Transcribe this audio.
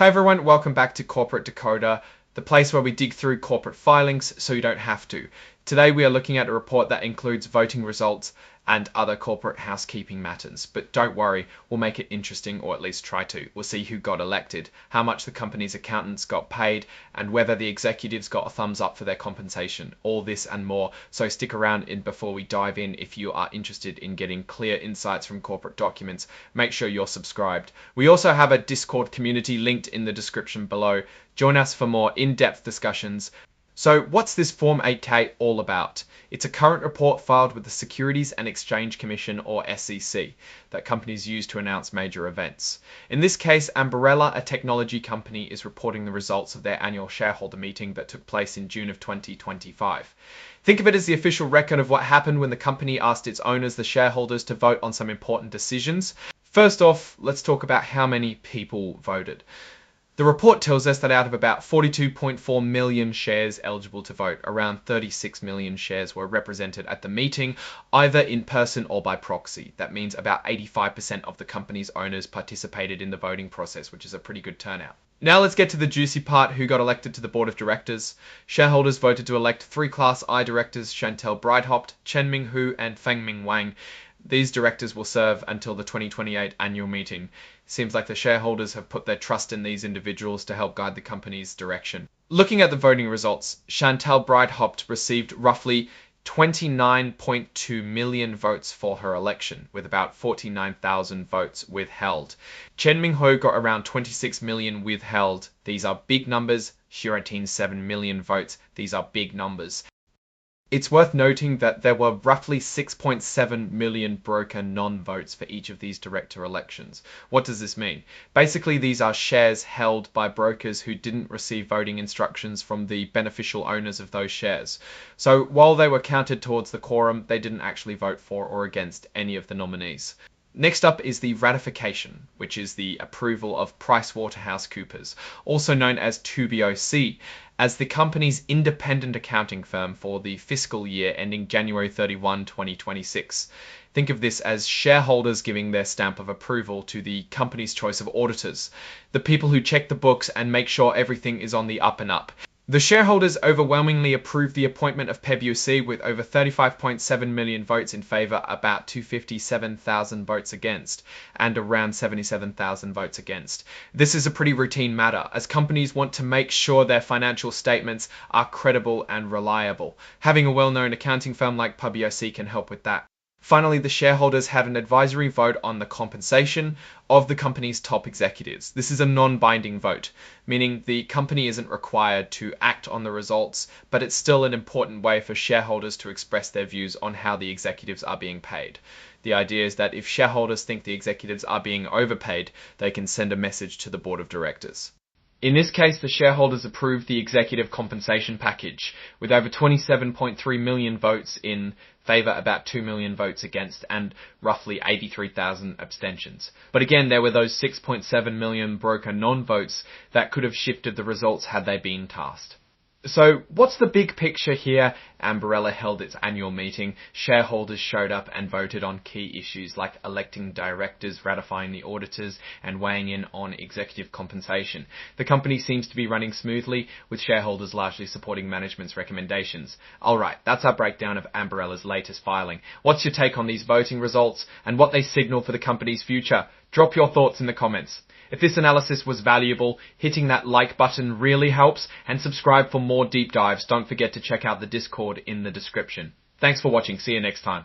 Hi everyone, welcome back to Corporate Decoder, the place where we dig through corporate filings so you don't have to. Today we are looking at a report that includes voting results and other corporate housekeeping matters. But don't worry, we'll make it interesting, or at least try to. We'll see who got elected, how much the company's accountants got paid, and whether the executives got a thumbs up for their compensation. All this and more, so stick around before we dive in. If you are interested in getting clear insights from corporate documents, make sure you're subscribed. We also have a Discord community linked in the description below. Join us for more in-depth discussions. So what's this Form 8K all about? It's a current report filed with the Securities and Exchange Commission, or SEC, that companies use to announce major events. In this case, AMBARELLA, a technology company, is reporting the results of their annual shareholder meeting that took place in June of 2025. Think of it as the official record of what happened when the company asked its owners, the shareholders, to vote on some important decisions. First off, let's talk about how many people voted. The report tells us that out of about 42.4 million shares eligible to vote, around 36 million shares were represented at the meeting, either in person or by proxy. That means about 85% of the company's owners participated in the voting process, which is a pretty good turnout. Now let's get to the juicy part: who got elected to the board of directors. Shareholders voted to elect 3 Class I directors, Chantal Breithaupt, Chen Minghu, and Fengming Wang. These directors will serve until the 2028 annual meeting. Seems like the shareholders have put their trust in these individuals to help guide the company's direction. Looking at the voting results, Chantal Breithaupt received roughly 29.2 million votes for her election, with about 49,000 votes withheld. Chen Minghu got around 26 million withheld. These are big numbers. Xu 7 million votes. These are big numbers. It's worth noting that there were roughly 6.7 million broker non-votes for each of these director elections. What does this mean? Basically, these are shares held by brokers who didn't receive voting instructions from the beneficial owners of those shares. So while they were counted towards the quorum, they didn't actually vote for or against any of the nominees. Next up is the ratification, which is the approval of PricewaterhouseCoopers, also known as 2BOC, as the company's independent accounting firm for the fiscal year ending January 31, 2026. Think of this as shareholders giving their stamp of approval to the company's choice of auditors, the people who check the books and make sure everything is on the up and up. The shareholders overwhelmingly approved the appointment of PwC with over 35.7 million votes in favour, about 257,000 votes against, and around 77,000 votes against. This is a pretty routine matter, as companies want to make sure their financial statements are credible and reliable. Having a well-known accounting firm like PwC can help with that. Finally, the shareholders had an advisory vote on the compensation of the company's top executives. This is a non-binding vote, meaning the company isn't required to act on the results, but it's still an important way for shareholders to express their views on how the executives are being paid. The idea is that if shareholders think the executives are being overpaid, they can send a message to the board of directors. In this case, the shareholders approved the executive compensation package, with over 27.3 million votes in favour, about 2 million votes against, and roughly 83,000 abstentions. But again, there were those 6.7 million broker non-votes that could have shifted the results had they been tasked. So what's the big picture here? AMBARELLA held its annual meeting. Shareholders showed up and voted on key issues like electing directors, ratifying the auditors, and weighing in on executive compensation. The company seems to be running smoothly, with shareholders largely supporting management's recommendations. Alright, that's our breakdown of AMBARELLA's latest filing. What's your take on these voting results and what they signal for the company's future? Drop your thoughts in the comments. If this analysis was valuable, hitting that like button really helps, and subscribe for more deep dives. Don't forget to check out the Discord in the description. Thanks for watching. See you next time.